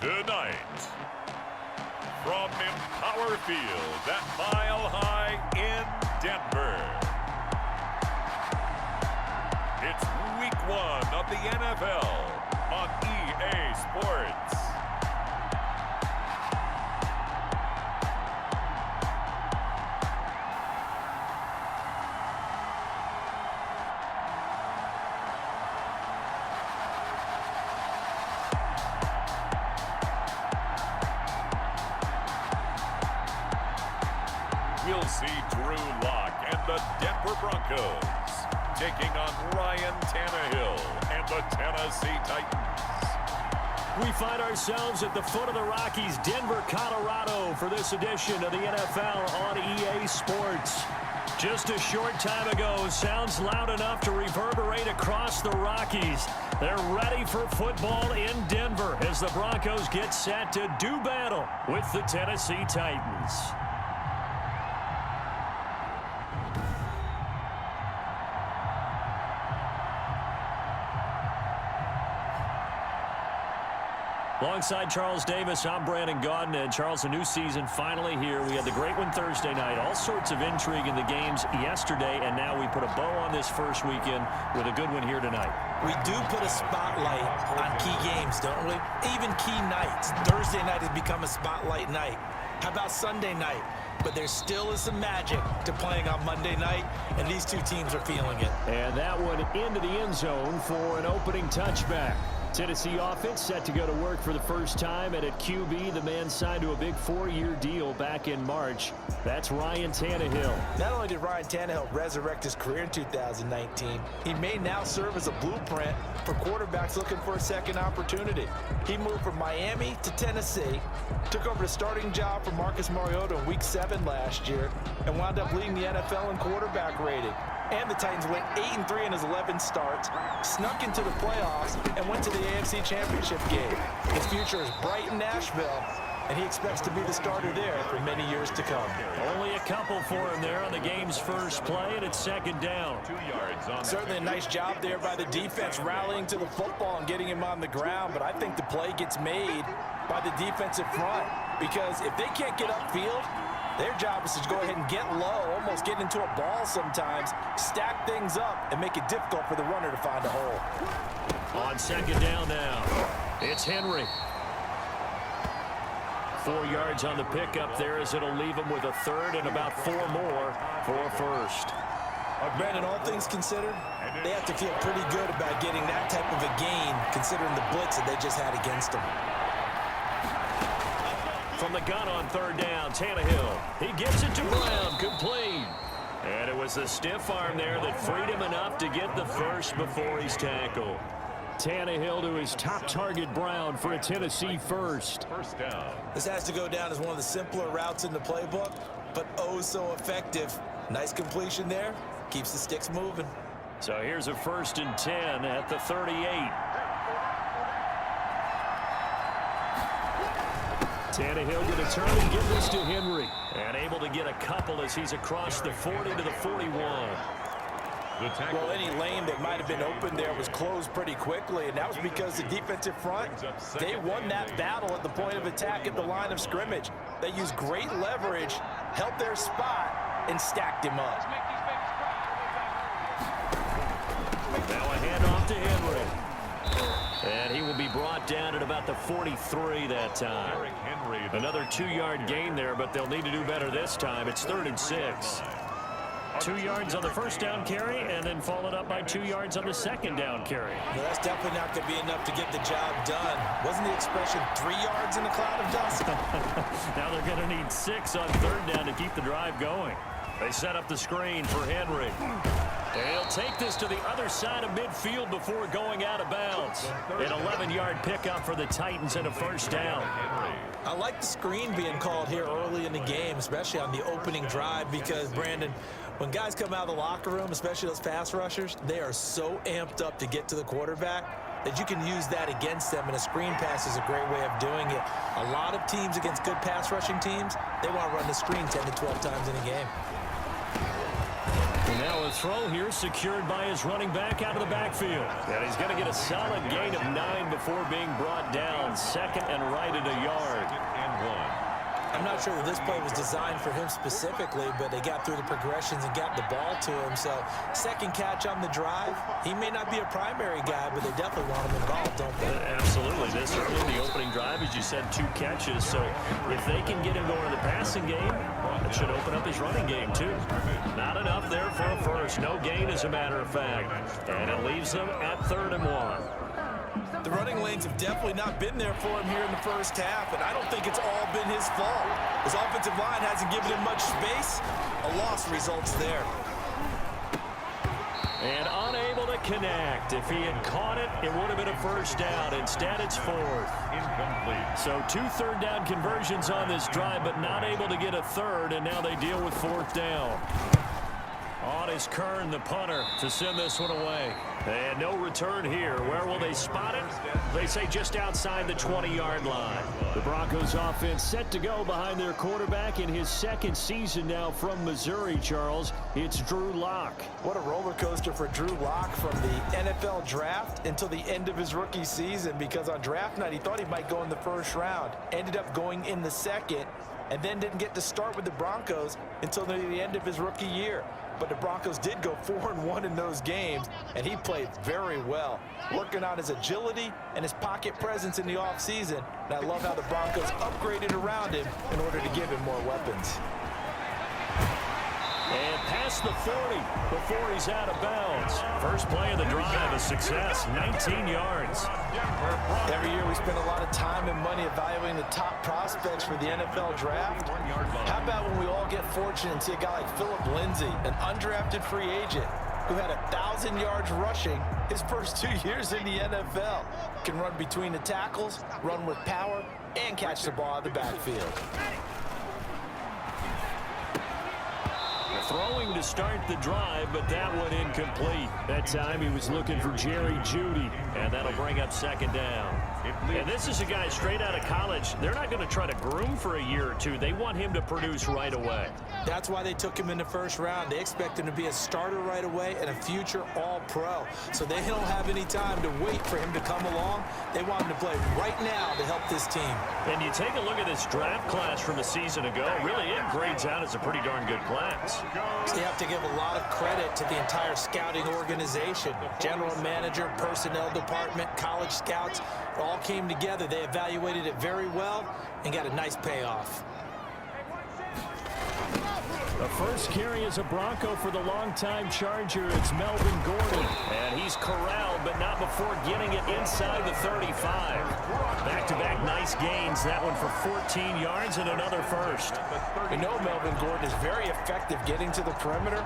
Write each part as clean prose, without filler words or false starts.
Tonight, from Empower Field at Mile High in Denver, it's Week 1 of the NFL on EA Sports. We'll see Drew Lock and the Denver Broncos taking on Ryan Tannehill and the Tennessee Titans. We find ourselves at the foot of the Rockies, Denver, Colorado, for this edition of the NFL on EA Sports. Just a short time ago, sounds loud enough to reverberate across the Rockies. They're ready for football in Denver as the Broncos get set to do battle with the Tennessee Titans. Alongside Charles Davis, I'm Brandon Gaudin. And Charles, a new season finally here. We had the great one Thursday night. All sorts of intrigue in the games yesterday, and now we put a bow on this first weekend with a good one here tonight. We do put a spotlight on key games, don't we? Even key nights. Thursday night has become a spotlight night. How about Sunday night? But there still is some magic to playing on Monday night, and these two teams are feeling it. And that one into the end zone for an opening touchback. Tennessee offense set to go to work for the first time, and at QB, the man signed to a big 4-year deal back in March. That's Ryan Tannehill. Not only did Ryan Tannehill resurrect his career in 2019, he may now serve as a blueprint for quarterbacks looking for a second opportunity. He moved from Miami to Tennessee, took over the starting job for Marcus Mariota in Week 7 last year, and wound up leading the NFL in quarterback rating. And the Titans went 8-3 in his 11 starts, snuck into the playoffs, and went to the AFC Championship game. His future is bright in Nashville, and he expects to be the starter there for many years to come. Only a couple for him there on the game's first play, and it's second down. 2 yards on Certainly a nice job there by the defense rallying to the football and getting him on the ground, but I think the play gets made by the defensive front, because if they can't get upfield, their job is to go ahead and get low, almost get into a ball sometimes, stack things up, and make it difficult for the runner to find a hole. On second down now, it's Henry. 4 yards on the pickup there as it'll leave him with a third and about 4 more for a first. Brandon, all things considered, they have to feel pretty good about getting that type of a gain, considering the blitz that they just had against them. From the gun on third down, Tannehill. He gets it to Brown, complete. And it was the stiff arm there that freed him enough to get the first before he's tackled. Tannehill to his top target, Brown, for a Tennessee first. First down. This has to go down as one of the simpler routes in the playbook, but oh so effective. Nice completion there. Keeps the sticks moving. So here's a 1st and 10 at the 38. Tannehill going to turn and give this to Henry. And able to get a couple as he's across the 40 to the 41. Well, any lane that might have been open there was closed pretty quickly, and that was because the defensive front, they won that battle at the point of attack at the line of scrimmage. They used great leverage, held their spot, and stacked him up. Now a handoff to Henry. And he will be brought down at about the 43 that time. Another 2-yard gain there, but they'll need to do better this time. It's 3rd and 6. 2 yards on the first down carry, and then followed up by 2 yards on the second down carry. Well, that's definitely not going to be enough to get the job done. Wasn't the expression 3 yards in a cloud of dust? Now they're going to need 6 on third down to keep the drive going. They set up the screen for Henry. They'll take this to the other side of midfield before going out of bounds. An 11-yard pickup for the Titans and a first down. I like the screen being called here early in the game, especially on the opening drive, because, Brandon, when guys come out of the locker room, especially those pass rushers, they are so amped up to get to the quarterback that you can use that against them, and a screen pass is a great way of doing it. A lot of teams against good pass rushing teams, they want to run the screen 10 to 12 times in a game. And now a throw here secured by his running back out of the backfield. And he's going to get a solid gain of 9 before being brought down. Second and right at a yard. And 1. I'm not sure that this play was designed for him specifically, but they got through the progressions and got the ball to him. So second catch on the drive. He may not be a primary guy, but they definitely want him involved, don't they? Absolutely. This certainly the opening drive, as you said, 2 catches. So if they can get him going in the passing game, it should open up his running game too. Not enough there for a first. No gain, as a matter of fact. And it leaves them at 3rd and 1. The running lanes have definitely not been there for him here in the first half, and I don't think it's all been his fault. His offensive line hasn't given him much space. A loss results there. And unable to connect. If he had caught it, it would have been a first down. Instead, it's 4th. Incomplete. So 2 third-down conversions on this drive, but not able to get a third, and now they deal with 4th down. On is Kern, the punter, to send this one away. And no return here. Where will they spot it? They say just outside the 20-yard line. The Broncos offense set to go behind their quarterback in his 2nd season now from Missouri, Charles. It's Drew Lock. What a roller coaster for Drew Lock from the NFL draft until the end of his rookie season, because on draft night he thought he might go in the 1st round. Ended up going in the 2nd, and then didn't get to start with the Broncos until the end of his rookie year. But the Broncos did go 4-1 in those games, and he played very well, working on his agility and his pocket presence in the offseason. And I love how the Broncos upgraded around him in order to give him more weapons. And past the 40 before he's out of bounds. First play of the drive, a success, 19 yards. Every year we spend a lot of time and money evaluating the top prospects for the NFL draft. How about when we all get fortunate and see a guy like Phillip Lindsay, an undrafted free agent who had 1,000 yards rushing his first 2 years in the NFL. Can run between the tackles, run with power, and catch the ball out of the backfield. Throwing to start the drive, but that one incomplete. That time he was looking for Jerry Jeudy, and that'll bring up 2nd down. And this is a guy straight out of college. They're not going to try to groom for a year or 2. They want him to produce right away. That's why they took him in the 1st round. They expect him to be a starter right away and a future All-Pro. So they don't have any time to wait for him to come along. They want him to play right now to help this team. And you take a look at this draft class from a season ago, really it grades out as a pretty darn good class. So you have to give a lot of credit to the entire scouting organization. General manager, personnel department, college scouts, it all came together. They evaluated it very well and got a nice payoff. The first carry is a Bronco for the longtime Charger. It's Melvin Gordon. And he's corralled, but not before getting it inside the 35. Back-to-back nice gains. That one for 14 yards and another first. We know Melvin Gordon is very effective getting to the perimeter,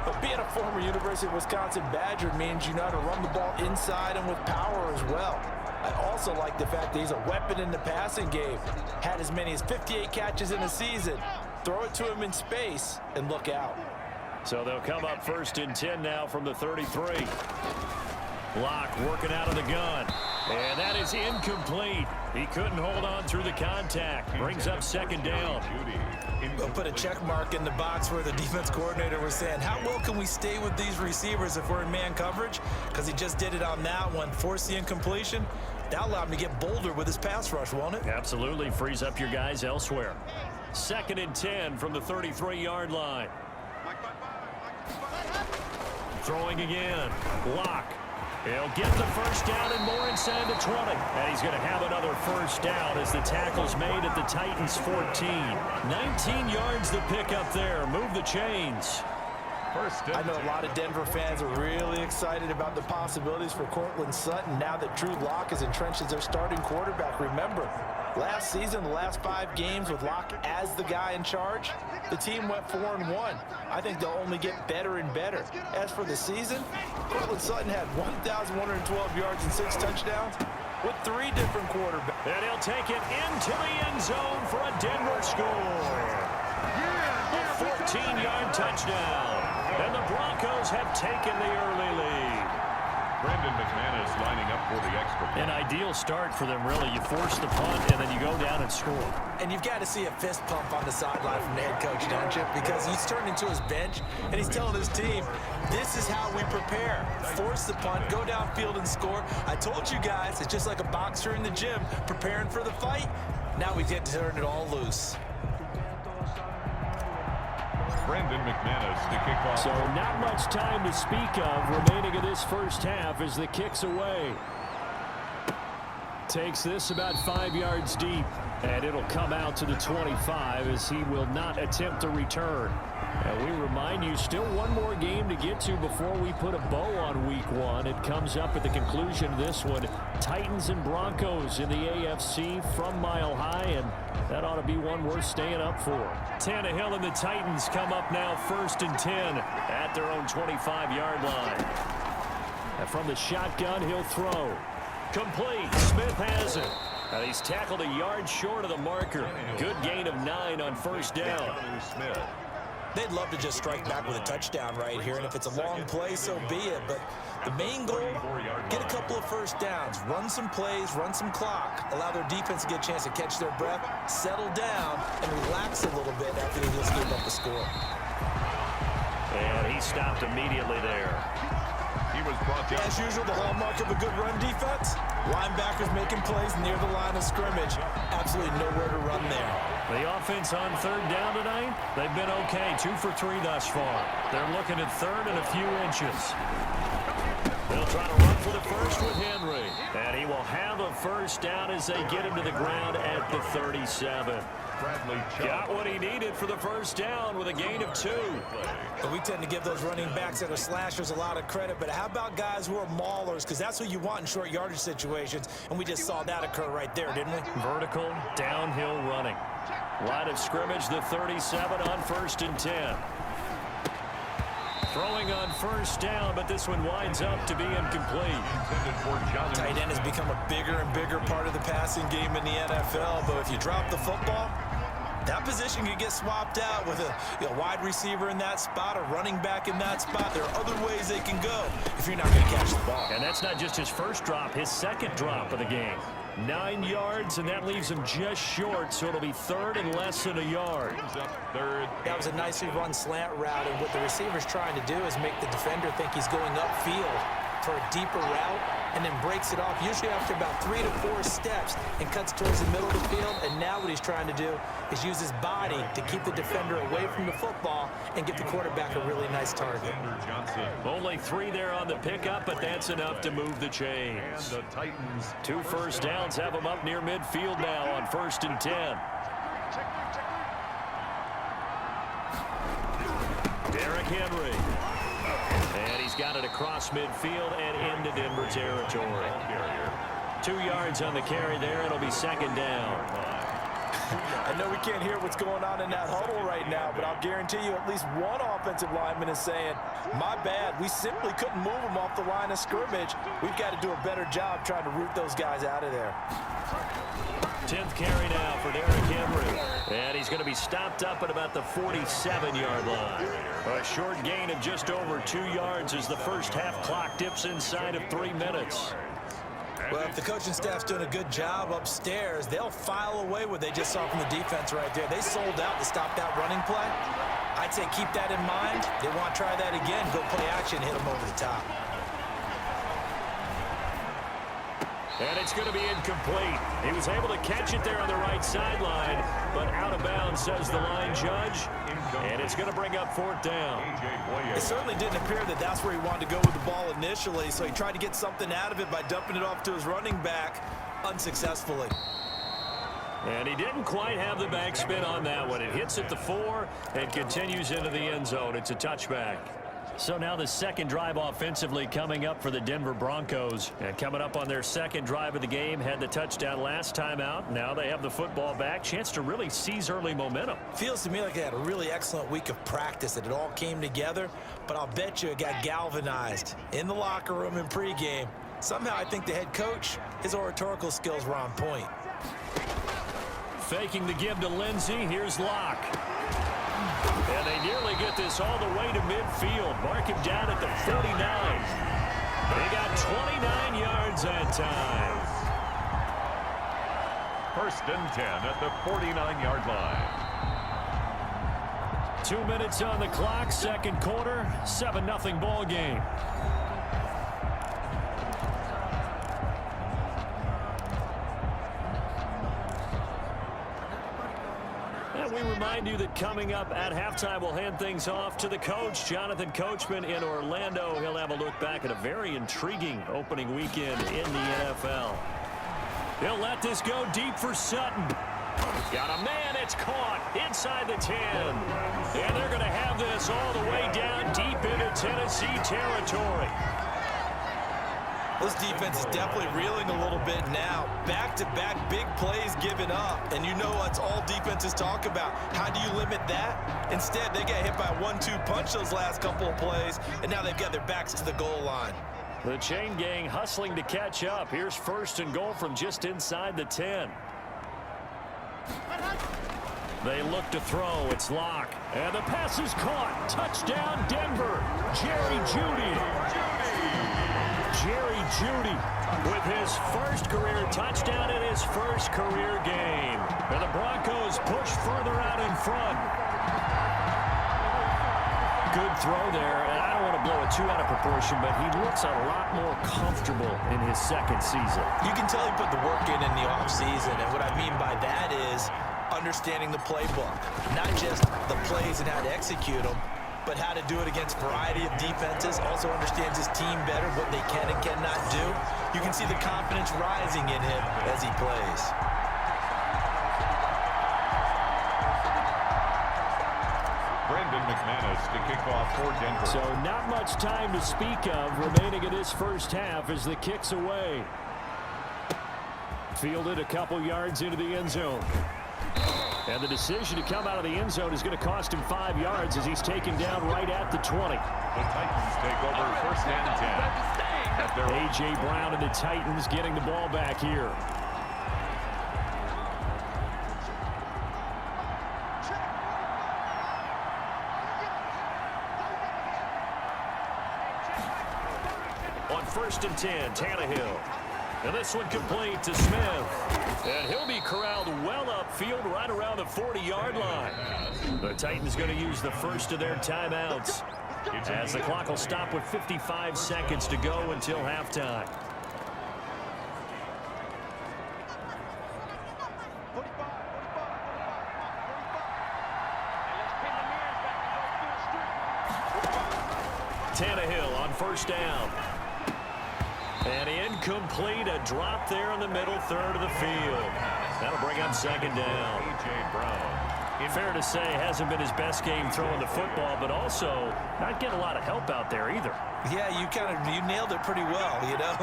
but being a former University of Wisconsin Badger means you know how to run the ball inside and with power as well. I also like the fact that he's a weapon in the passing game. Had as many as 58 catches in a season. Throw it to him in space and look out. So they'll come up 1st and 10 now from the 33. Lock working out of the gun. And that is incomplete. He couldn't hold on through the contact. Brings up 2nd down. We'll put a check mark in the box where the defense coordinator was saying, how well can we stay with these receivers if we're in man coverage? Because he just did it on that one, forced the incompletion. That allowed him to get bolder with his pass rush, won't it? Absolutely. Frees up your guys elsewhere. 2nd and 10 from the 33-yard line. Throwing again. Lock. He'll get the first down and more inside the 20. And he's going to have another first down as the tackle's made at the Titans' 14. 19 yards to pick up there. Move the chains. I know a lot of Denver fans are really excited about the possibilities for Cortland Sutton now that Drew Lock is entrenched as their starting quarterback. Remember, last season, the last 5 games with Lock as the guy in charge, the team went 4-1. I think they'll only get better and better. As for the season, Cortland Sutton had 1,112 yards and 6 touchdowns with 3 different quarterbacks. And he'll take it into the end zone for a Denver score. A 14-yard touchdown. And the Broncos have taken the early lead. Brandon McManus lining up for the extra point. An ideal start for them, really. You force the punt, and then you go down and not score. And you've got to see a fist pump on the sideline from the head coach, don't you? Because he's turned into his bench, and he's telling his team, this is how we prepare. Force the punt, go downfield and score. I told you guys, it's just like a boxer in the gym preparing for the fight. Now we get to turn it all loose. Brendan McManus to kick off. So not much time to speak of remaining in this first half as the kick's away. Takes this about 5 yards deep, and it'll come out to the 25 as he will not attempt to return. And we remind you, still one more game to get to before we put a bow on week one. It comes up at the conclusion of this one. Titans and Broncos in the AFC from Mile High, and that ought to be one worth staying up for. Tannehill and the Titans come up now 1st and 10 at their own 25-yard line. And from the shotgun, he'll throw. Complete. Smith has it. And he's tackled a yard short of the marker. Good gain of 9 on first down. They'd love to just strike back with a touchdown right here, and if it's a long play, so be it. But the main goal, get a couple of first downs, run some plays, run some clock, allow their defense to get a chance to catch their breath, settle down, and relax a little bit after they just gave up the score. And he stopped immediately there. He was brought down. As usual, the hallmark of a good run defense, linebackers making plays near the line of scrimmage. Absolutely nowhere to run there. The offense on 3rd down tonight, they've been okay, 2 for 3 thus far. They're looking at 3rd and a few inches. They'll try to run for the first with Henry. And he will have a first down as they get him to the ground at the 37. Got what he needed for the first down with a gain of 2. But we tend to give those running backs that are slashers a lot of credit, but how about guys who are maulers? Because that's what you want in short yardage situations, and we just saw that occur right there, didn't we? Vertical, downhill running. Line of scrimmage, the 37 on 1st and 10. Throwing on first down, but this one winds up to be incomplete. Tight end has become a bigger and bigger part of the passing game in the NFL, but if you drop the football, that position could get swapped out with a wide receiver in that spot, a running back in that spot. There are other ways they can go if you're not going to catch the ball. And that's not just his first drop, his second drop of the game. 9 yards, and that leaves him just short, so it'll be 3rd and less than a yard. That was a nicely run slant route, and what the receiver's trying to do is make the defender think he's going upfield for a deeper route, and then breaks it off, usually after about 3 to 4 steps, and cuts towards the middle of the field. And now what he's trying to do is use his body to keep the defender away from the football and give the quarterback a really nice target. Only 3 there on the pickup, but that's enough to move the chains. 2 first downs have him up near midfield now on 1st and 10. Derrick Henry. And he's got it across midfield and into Denver territory. 2 yards on the carry there. It'll be 2nd down. I know we can't hear what's going on in that huddle right now, but I'll guarantee you at least one offensive lineman is saying, my bad, we simply couldn't move them off the line of scrimmage. We've got to do a better job trying to root those guys out of there. 10th carry now for Derrick Henry. And he's going to be stopped up at about the 47-yard line. A short gain of just over 2 yards as the first half clock dips inside of 3 minutes. Well, if the coaching staff's doing a good job upstairs, they'll file away what they just saw from the defense right there. They sold out to stop that running play. I'd say keep that in mind. They want to try that again, go play action, hit them over the top. And it's going to be incomplete. He was able to catch it there on the right sideline, but out of bounds, says the line judge. And it's going to bring up 4th down. It certainly didn't appear that that's where he wanted to go with the ball initially, so he tried to get something out of it by dumping it off to his running back unsuccessfully. And he didn't quite have the backspin on that one. It hits at the 4 and continues into the end zone. It's a touchback. So now the second drive offensively coming up for the Denver Broncos. And coming up on their second drive of the game, had the touchdown last time out. Now they have the football back. Chance to really seize early momentum. Feels to me like they had a really excellent week of practice, that it all came together. But I'll bet you it got galvanized in the locker room in pregame. Somehow I think the head coach, his oratorical skills were on point. Faking the give to Lindsey. Here's Locke. And they nearly get this all the way to midfield. Mark him down at the 49. They got 29 yards that time. First and 10 at the 49-yard line. 2 minutes on the clock, second quarter, 7-0 ball game. And we remind you that coming up at halftime, we'll hand things off to the coach, Jonathan Coachman in Orlando. He'll have a look back at a very intriguing opening weekend in the NFL. He'll let this go deep for Sutton. Got a man, it's caught inside the 10. And they're going to have this all the way down deep into Tennessee territory. This defense is definitely reeling a little bit now. Back-to-back big plays given up. And you know what's all defenses talk about. How do you limit that? Instead, they get hit by a 1-2 punch those last couple of plays, and now they've got their backs to the goal line. The chain gang hustling to catch up. Here's first and goal from just inside the 10. They look to throw. It's Locke. And the pass is caught. Touchdown, Denver. Jerry Jeudy. Jerry Jeudy with his first career touchdown in his first career game. And the Broncos push further out in front. Good throw there, and I don't want to blow it too out of proportion, but he looks a lot more comfortable in his second season. You can tell he put the work in the offseason, and what I mean by that is understanding the playbook. Not just the plays and how to execute them, but how to do it against a variety of defenses. Also understands his team better, what they can and cannot do. You can see the confidence rising in him as he plays. McManus to kick off for Denver. So not much time to speak of remaining in this first half as the kick's away. Fielded a couple yards into the end zone. And the decision to come out of the end zone is going to cost him 5 yards as he's taken down right at the 20. The Titans take over first and 10. A.J. Brown and the Titans getting the ball back here. First and 10, Tannehill. And this one complete to Smith. And he'll be corralled well upfield right around the 40-yard line. The Titans going to use the first of their timeouts as the clock will stop with 55 seconds to go until halftime. Tannehill on first down. And incomplete, a drop there in the middle third of the field. That'll bring up second down. A.J. Brown. Fair to say, hasn't been his best game throwing the football, but also not getting a lot of help out there either. Yeah, you nailed it pretty well, you know.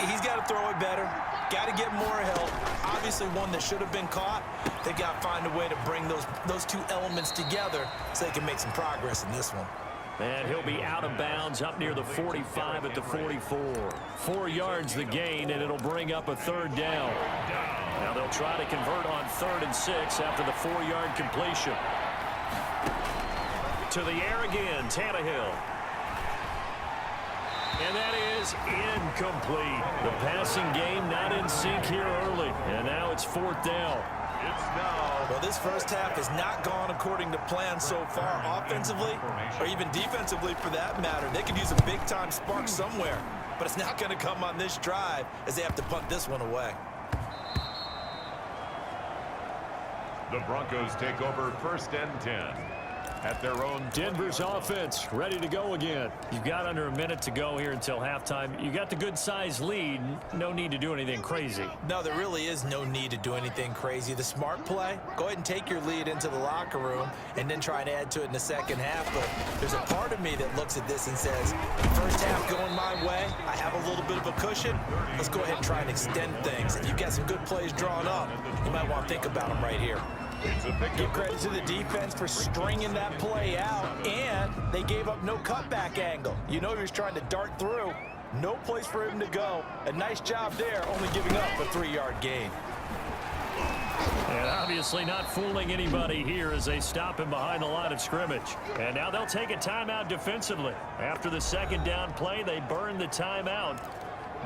He's got to throw it better. Got to get more help. Obviously one that should have been caught. They got to find a way to bring those two elements together so they can make some progress in this one. And he'll be out of bounds up near the 45 at the 44. 4 yards the gain, and it'll bring up a third down. Now they'll try to convert on 3rd and 6 after the 4-yard completion. To the air again, Tannehill. And that is incomplete. The passing game not in sync here early. And now it's 4th down. Well, this first half has not gone according to plan so far offensively or even defensively for that matter. They could use a big-time spark somewhere, but it's not going to come on this drive as they have to punt this one away. The Broncos take over first and 10 at their own. Denver's offense ready to go again. You've got under a minute to go here until halftime. You got the good-sized lead. No need to do anything crazy. No, there really is no need to do anything crazy. The smart play, go ahead and take your lead into the locker room and then try and add to it in the second half. But there's a part of me that looks at this and says, first half going my way, I have a little bit of a cushion. Let's go ahead and try and extend things. And you've got some good plays drawn up. You might want to think about them right here. Give credit to the defense for stringing that play out, and they gave up no cutback angle. You know he was trying to dart through. No place for him to go. A nice job there, only giving up a 3-yard gain. And obviously not fooling anybody here as they stop him behind the line of scrimmage. And now they'll take a timeout defensively. After the second down play, they burn the timeout,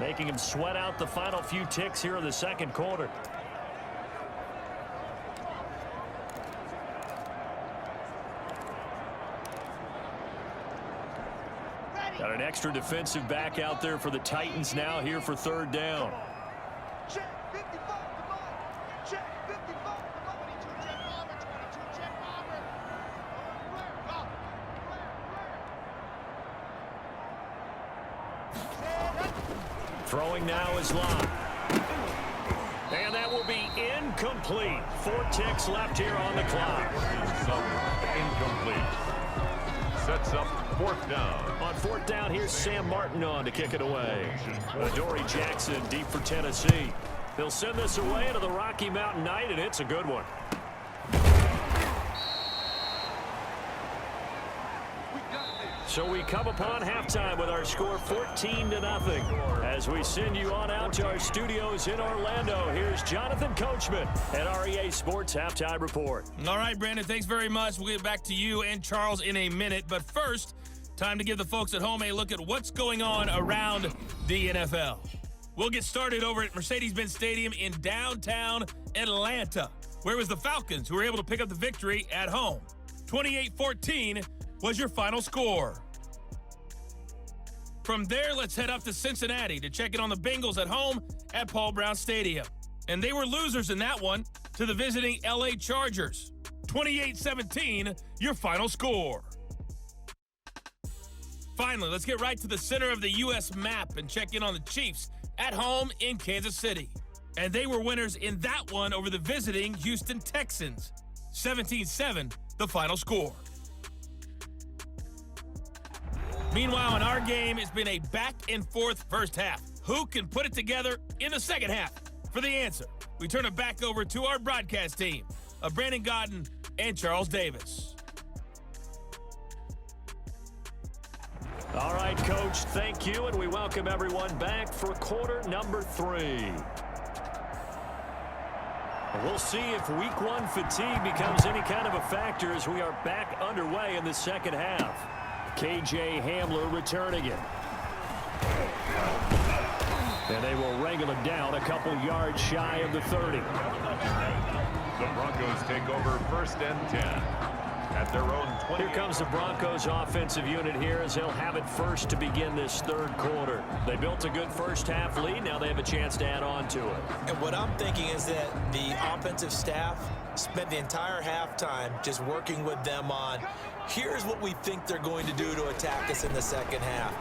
making him sweat out the final few ticks here in the second quarter. Got an extra defensive back out there for the Titans now here for third down. Check 55, come on. Check 55, come on. 22, check bomber. 22, check bomber. Throwing now is Locke. And that will be incomplete. 4 ticks left here on the clock. Incomplete. Sets up fourth down. On fourth down, here's Sam Martin on to kick it away. Adoree Jackson deep for Tennessee. They'll send this away into the Rocky Mountain Night, and it's a good one. So we come upon halftime with our score 14-0. As we send you on out to our studios in Orlando, here's Jonathan Coachman at our EA Sports Halftime Report. All right, Brandon, thanks very much. We'll get back to you and Charles in a minute. But first, time to give the folks at home a look at what's going on around the NFL. We'll get started over at Mercedes-Benz Stadium in downtown Atlanta, where it was the Falcons who were able to pick up the victory at home. 28-14 was your final score. From there, let's head up to Cincinnati to check in on the Bengals at home at Paul Brown Stadium. And they were losers in that one to the visiting LA Chargers. 28-17, your final score. Finally, let's get right to the center of the U.S. map and check in on the Chiefs at home in Kansas City. And they were winners in that one over the visiting Houston Texans. 17-7, the final score. Meanwhile, in our game, it's been a back-and-forth first half. Who can put it together in the second half? For the answer, we turn it back over to our broadcast team of Brandon Godden and Charles Davis. All right, Coach, thank you, and we welcome everyone back for quarter number 3. We'll see if week 1 fatigue becomes any kind of a factor as we are back underway in the second half. KJ Hamler returning it. And they will wrangle him down a couple yards shy of the 30. The Broncos take over first and 10 at their own 20. Here comes the Broncos offensive unit here as they'll have it first to begin this third quarter. They built a good first half lead. Now they have a chance to add on to it. And what I'm thinking is that the offensive staff spent the entire halftime just working with them on, here's what we think they're going to do to attack us in the second half.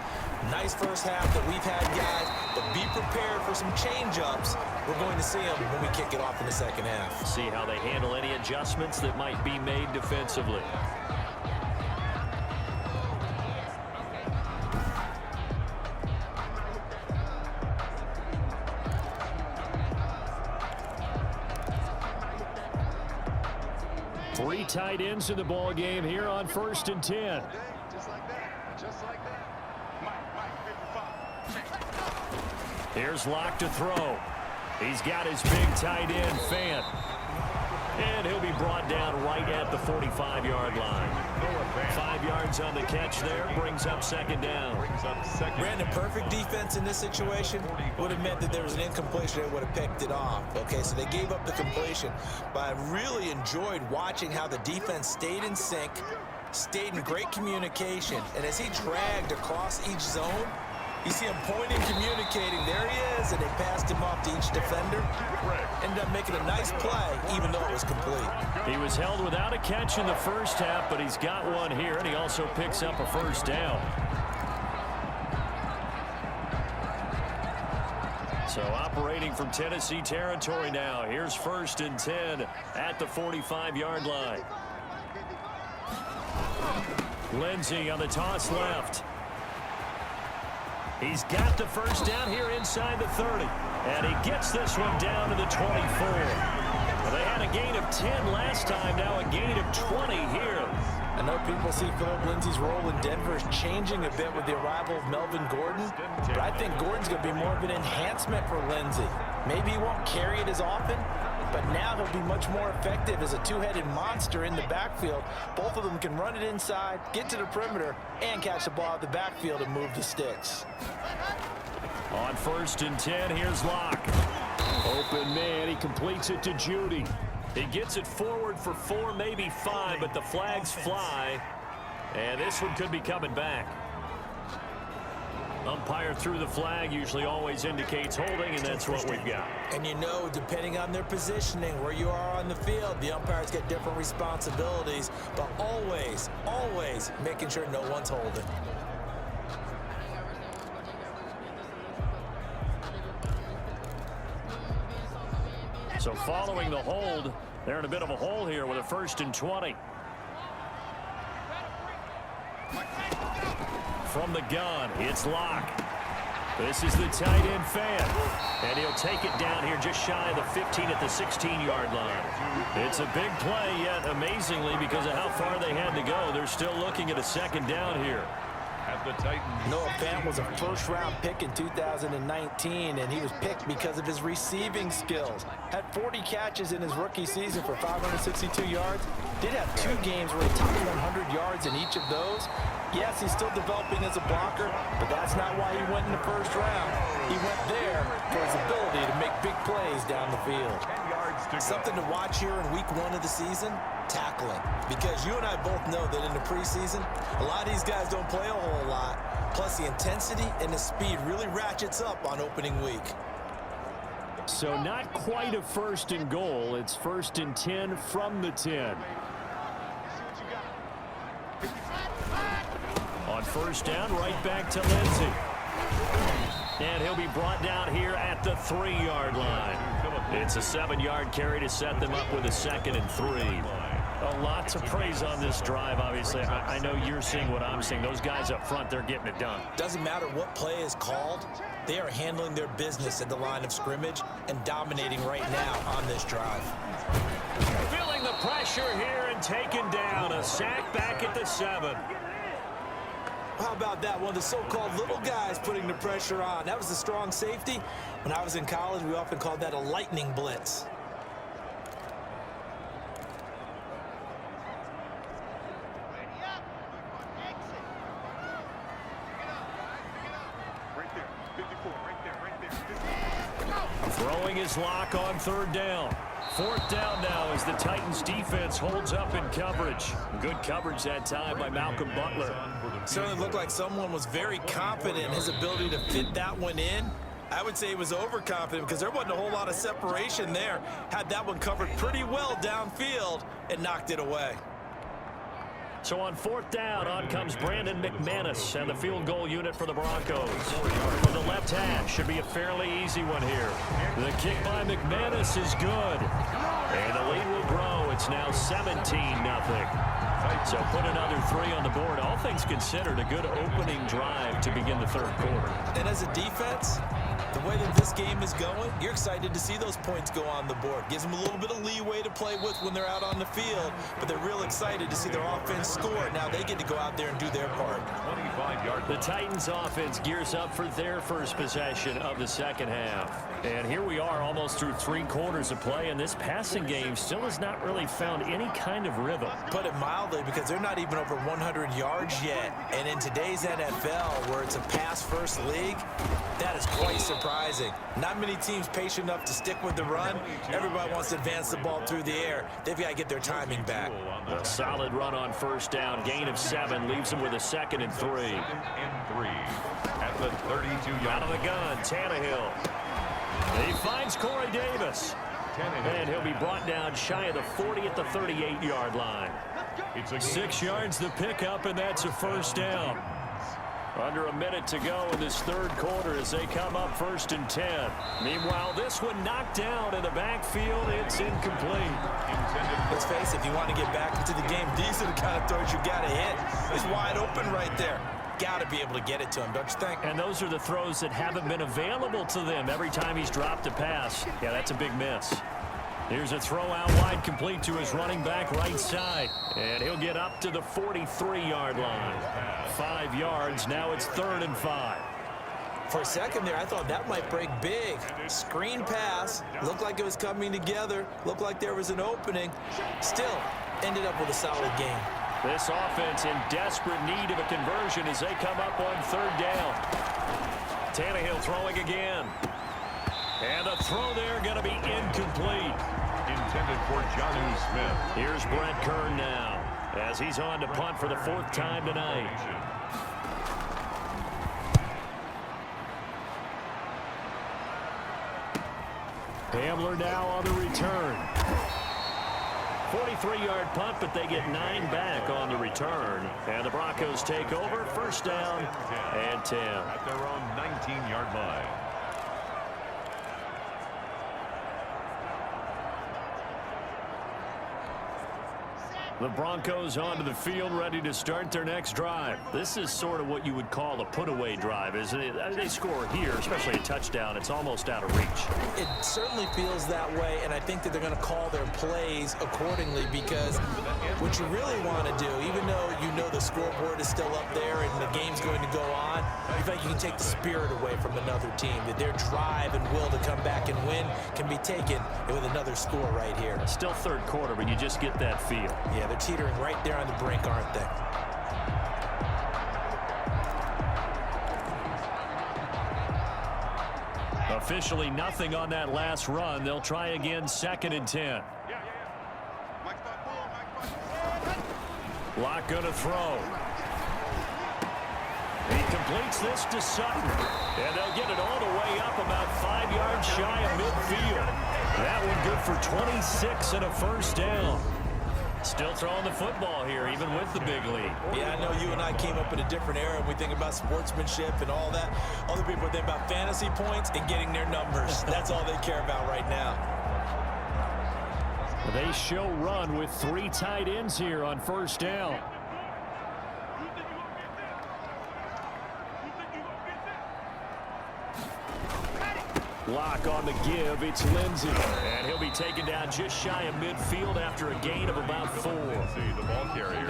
Nice first half that we've had, guys, but be prepared for some change-ups. We're going to see them when we kick it off in the second half. See how they handle any adjustments that might be made defensively. Three tight ends in the ball game here on first and 10. Just like that. Just like that. Mike, 55. Here's Locke to throw. He's got his big tight end, Fant. And he'll be brought down right at the 45-yard line. 5 yards on the catch there, brings up second down. Brandon, perfect defense in this situation would have meant that there was an incompletion that would have picked it off. Okay, so they gave up the completion. But I really enjoyed watching how the defense stayed in sync, stayed in great communication. And as he dragged across each zone, you see him pointing, communicating. There he is, and they passed him off to each defender. Ended up making a nice play, even though it was complete. He was held without a catch in the first half, but he's got one here, and he also picks up a first down. So operating from Tennessee territory now. Here's first and 10 at the 45-yard line. Lindsey on the toss left. He's got the first down here inside the 30. And he gets this one down to the 24. Well, they had a gain of 10 last time, now a gain of 20 here. I know people see Phillip Lindsay's role in Denver is changing a bit with the arrival of Melvin Gordon, but I think Gordon's going to be more of an enhancement for Lindsay. Maybe he won't carry it as often, but now he'll be much more effective as a two-headed monster in the backfield. Both of them can run it inside, get to the perimeter, and catch the ball at the backfield and move the sticks. On first and 10, here's Locke. Open man, he completes it to Judy. He gets it forward for 4, maybe 5, but the flags fly. And this one could be coming back. Umpire threw the flag, usually always indicates holding, and that's what we've got. And you know, depending on their positioning, where you are on the field, the umpires get different responsibilities, but always, always making sure no one's holding. So following the hold, they're in a bit of a hole here with a 1st and 20. From the gun, it's Locke. This is the tight end fan. And he'll take it down here just shy of the 15 at the 16-yard line. It's a big play, yet amazingly, because of how far they had to go, they're still looking at a 2nd down here. At the Titans. Noah Fant was a first-round pick in 2019, and he was picked because of his receiving skills. Had 40 catches in his rookie season for 562 yards. Did have 2 games where he topped 100 yards in each of those. Yes, he's still developing as a blocker, but that's not why he went in the 1st round. He went there for his ability to make big plays down the field. 10 yards to go. Something to watch here in week 1 of the season, tackling. Because you and I both know that in the preseason, a lot of these guys don't play a whole lot. Plus, the intensity and the speed really ratchets up on opening week. So not quite a 1st and goal. It's 1st and 10 from the 10. On 1st down, right back to Lindsey. And he'll be brought down here at the 3-yard line. It's a 7-yard carry to set them up with a 2nd and 3. A lot to praise on this drive, obviously. I know you're seeing what I'm seeing. Those guys up front, they're getting it done. Doesn't matter what play is called. They are handling their business at the line of scrimmage and dominating right now on this drive. Feeling the pressure here and taken down. A sack back at the 7. How about that? One of the so-called little guys putting the pressure on. That was the strong safety. When I was in college, we often called that a lightning blitz. Throwing his Lock on 3rd down. 4th down now as the Titans defense holds up in coverage. Good coverage that time by Malcolm Butler. Certainly looked like someone was very confident in his ability to fit that one in. I would say he was overconfident because there wasn't a whole lot of separation there. Had that one covered pretty well downfield and knocked it away. So on 4th down, on comes Brandon McManus and the field goal unit for the Broncos. From the left hash, should be a fairly easy one here. The kick by McManus is good. And the lead will grow. It's now 17-0. So put another 3 on the board. All things considered, a good opening drive to begin the 3rd quarter. And as a defense, the way that this game is going, you're excited to see those points go on the board. Gives them a little bit of leeway to play with when they're out on the field, but they're real excited to see their offense score. Now they get to go out there and do their part. 25-yard. The Titans offense gears up for their first possession of the 2nd half. And here we are almost through 3 quarters of play, and this passing game still has not really found any kind of rhythm. Put it mildly, because they're not even over 100 yards yet. And in today's NFL, where it's a pass-first league, that is quite surprising. Not many teams patient enough to stick with the run. Everybody wants to advance the ball through the air. They've got to get their timing back. A solid run on 1st down. Gain of 7 leaves them with a 2nd and 3. 2nd and 3 at the 32-yard. Out of the gun, Tannehill. He finds Corey Davis. And he'll be brought down shy of the 40 at the 38-yard line. It's a 6 yards the pickup, and that's a 1st down. Under a minute to go in this 3rd quarter as they come up 1st and 10. Meanwhile, this one knocked down in the backfield. It's incomplete. Let's face it, if you want to get back into the game, these are the kind of throws you got to hit. He's wide open right there. Got to be able to get it to him, don't you think? And those are the throws that haven't been available to them every time he's dropped a pass. Yeah, that's a big miss. Here's a throw out wide, complete to his running back right side. And he'll get up to the 43-yard line. 5 yards, now it's 3rd and 5. For a second there, I thought that might break big. Screen pass, looked like it was coming together, looked like there was an opening. Still, ended up with a solid game. This offense in desperate need of a conversion as they come up on 3rd down. Tannehill throwing again. And a throw there going to be incomplete. Intended for Johnny Smith. Here's Brent Kern now as he's on to punt for the 4th time tonight. Hamler now on the return. 43-yard punt, but they get 9 back on the return. And the Broncos take over. First down and 10. At their own 19-yard line. The Broncos onto the field, ready to start their next drive. This is sort of what you would call a put-away drive, isn't it? They score here, especially a touchdown. It's almost out of reach. It certainly feels that way, and I think that they're going to call their plays accordingly, because what you really want to do, even though you know the scoreboard is still up there and the game's going to go on, you think you can take the spirit away from another team, that their drive and will to come back and win can be taken with another score right here. Still third quarter, but you just get that feel. Yeah, they're teetering right there on the brink, aren't they? Officially nothing on that last run. They'll try again, 2nd and 10. Locke going to throw. He completes this to Sutton. And they'll get it all the way up about 5 yards shy of midfield. That one good for 26 and a first down. Still throwing the football here, even with the big lead. Yeah, I know you and I came up in a different era, and we think about sportsmanship and all that. Other people think about fantasy points and getting their numbers. That's all they care about right now. They show run with 3 tight ends here on first down. Locke on the give. It's Lindsey. And he'll be taken down just shy of midfield after a gain of about 4.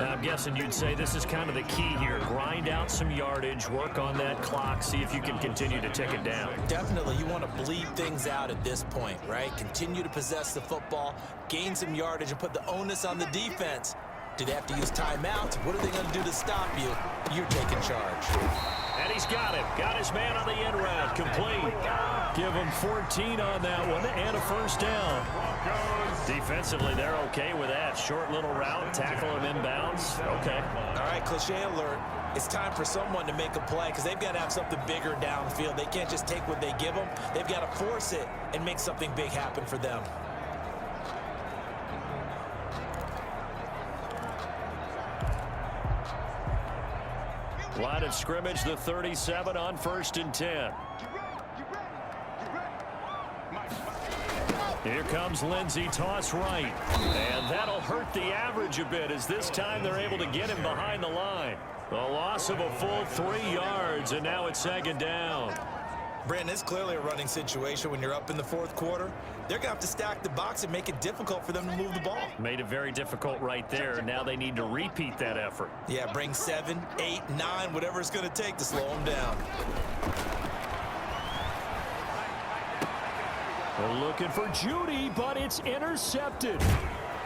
I'm guessing you'd say this is kind of the key here. Grind out some yardage, work on that clock, see if you can continue to tick it down. Definitely, you want to bleed things out at this point, right? Continue to possess the football, gain some yardage, and put the onus on the defense. Do they have to use timeouts? What are they going to do to stop you? You're taking charge. And he's got him. Got his man on the end route. Complete. Give him 14 on that one and a first down. Defensively, they're okay with that. Short little route. Tackle him inbounds. Okay. All right, cliche alert. It's time for someone to make a play, because they've got to have something bigger downfield. They can't just take what they give them. They've got to force it and make something big happen for them. Line of scrimmage, the 37 on 1st and 10. Here comes Lindsey, toss right. And that'll hurt the average a bit, as this time they're able to get him behind the line. A loss of a full 3 yards, and now it's 2nd down. Brandon, it's clearly a running situation when you're up in the 4th quarter. They're going to have to stack the box and make it difficult for them to move the ball. Made it very difficult right there. Now they need to repeat that effort. Yeah, bring 7, 8, 9, whatever it's going to take to slow them down. We're looking for Judy, but it's intercepted.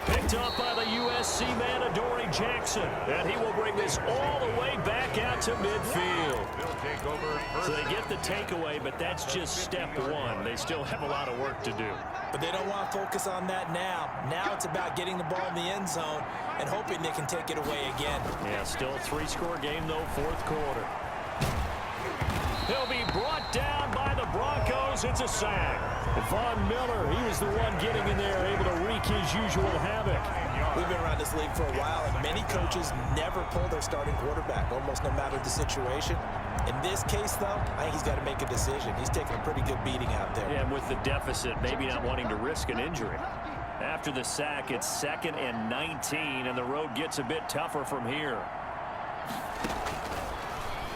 Picked up by the USC man, Adoree Jackson. And he will bring this all the way back out to midfield. So they get the takeaway, but that's just step 1. They still have a lot of work to do. But they don't want to focus on that now. Now it's about getting the ball in the end zone and hoping they can take it away again. Yeah, still a 3-score game, though, 4th quarter. He'll be brought down by the Broncos. It's a sack. Von Miller, he was the one getting in there, able to wreak his usual havoc. We've been around this league for a while, and many coaches never pull their starting quarterback, almost no matter the situation. In this case, though, I think he's got to make a decision. He's taking a pretty good beating out there. Yeah, and with the deficit, maybe not wanting to risk an injury. After the sack, it's 2nd and 19, and the road gets a bit tougher from here.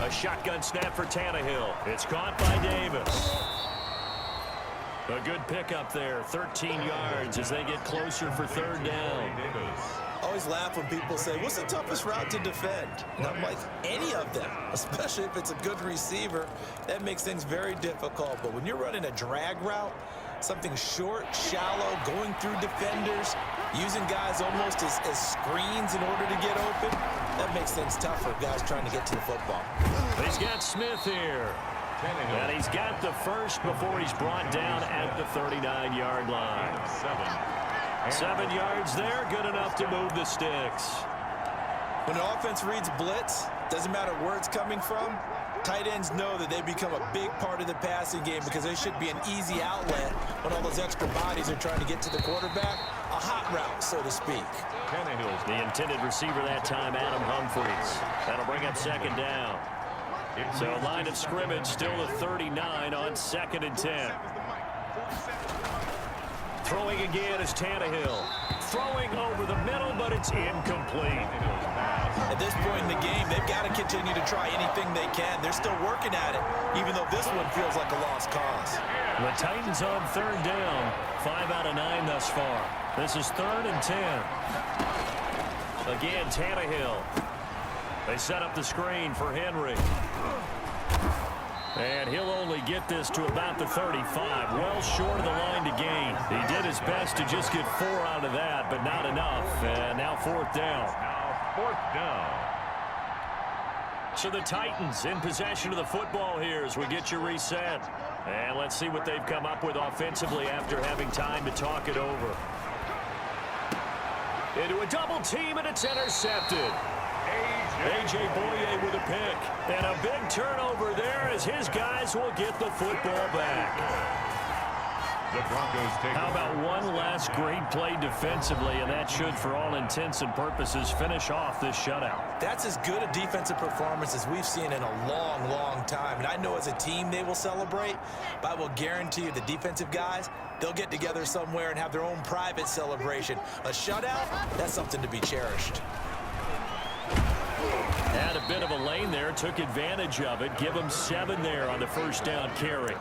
A shotgun snap for Tannehill. It's caught by Davis. A good pickup there, 13 yards as they get closer for 3rd down. I always laugh when people say, what's the toughest route to defend? And I'm like, any of them, especially if it's a good receiver. That makes things very difficult. But when you're running a drag route, something short, shallow, going through defenders, using guys almost as screens in order to get open, that makes things tough for guys trying to get to the football. He's got Smith here. And he's got the first before he's brought down at the 39-yard line. 7 yards there, good enough to move the sticks. When the offense reads blitz, doesn't matter where it's coming from, Tight ends know that they become a big part of the passing game because they should be an easy outlet when all those extra bodies are trying to get to the quarterback. A hot route, so to speak. Tannehill's The intended receiver that time, Adam Humphries. That'll bring up second down. So line of scrimmage still at 39 on 2nd and 10. Throwing again is Tannehill. Throwing over the middle, but it's incomplete. At this point in the game, they've got to continue to try anything they can. They're still working at it, even though this one feels like a lost cause. The Titans on 3rd down. 5 out of 9 thus far. This is 3rd and 10. Again, Tannehill. They set up the screen for Henry. And he'll only get this to about the 35, well short of the line to gain. He did his best to just get 4 out of that, but not enough. And now 4th down. now 4th down. So the Titans in possession of the football here as we get you reset. And let's see what they've come up with offensively after having time to talk it over. Into a double team, and it's intercepted. A.J. Boye with a pick. And a big turnover there as his guys will get the football back. The Broncos take How about one last great play defensively, and that should, for all intents and purposes, finish off this shutout. That's as good a defensive performance as we've seen in a long, long time. And I know as a team they will celebrate, but I will guarantee you the defensive guys, they'll get together somewhere and have their own private celebration. A shutout, that's something to be cherished. Had a bit of a lane there, took advantage of it. Give them 7 there on the first down carry.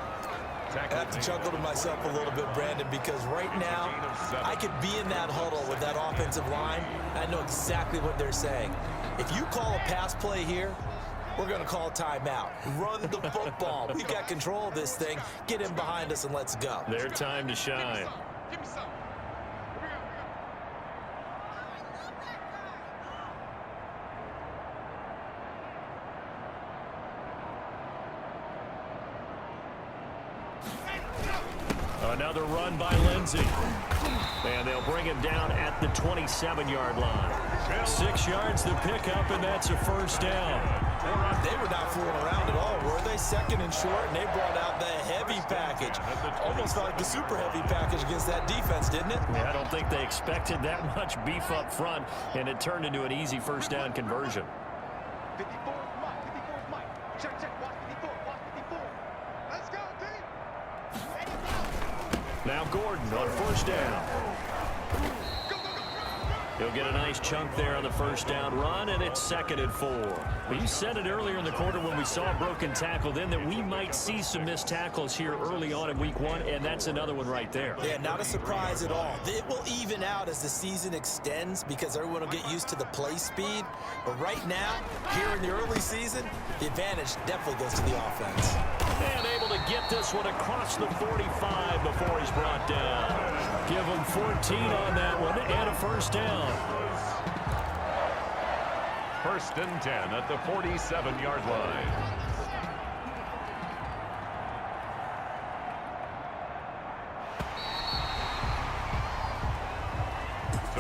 I have to chuckle to myself a little bit, Brandon, because right now I could be in that huddle with that offensive line. I know exactly what they're saying. If you call a pass play here, we're going to call a timeout. Run the football. We've got control of this thing. Get in behind us and let's go. Their time to shine. Give me some. Another run by Lindsey. And they'll bring him down at the 27-yard line. 6 yards to pick up, and that's a first down. They were not fooling around at all, were they? 2nd and short, and they brought out the heavy package. Almost felt like the super heavy package against that defense, didn't it? Yeah, I don't think they expected that much beef up front, and it turned into an easy first down conversion. 54 Mike. 54 Mike. Check, check. Watch 54. Watch 54. Let's go, team. Now Gordon on first down. He'll get a nice chunk there on the first down run, and it's 2nd and 4. Well, you said it earlier in the quarter when we saw a broken tackle then that we might see some missed tackles here early on in week 1, and that's another one right there. Yeah, not a surprise at all. It will even out as the season extends because everyone will get used to the play speed. But right now, here in the early season, the advantage definitely goes to the offense. And able to get this one across the 45 before he's brought down. Give him 14 on that one and a first down. 1st and 10 at the 47-yard line.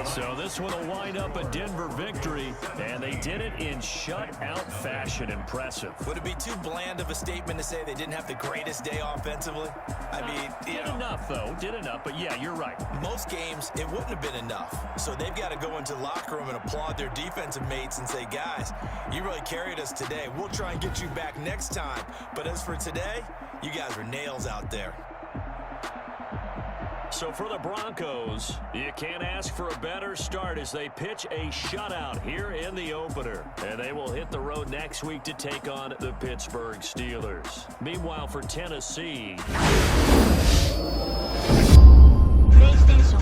So this one will wind up a Denver victory, and they did it in shutout fashion. Impressive. Would it be too bland of a statement to say they didn't have the greatest day offensively? I mean, Did enough, though. Did enough, but yeah, you're right. most games, it wouldn't have been enough. So they've got to go into the locker room and applaud their defensive mates and say, guys, you really carried us today. We'll try and get you back next time. But as for today, you guys were nails out there. So for the Broncos, you can't ask for a better start as they pitch a shutout here in the opener. And they will hit the road next week to take on the Pittsburgh Steelers. Meanwhile, for Tennessee... PlayStation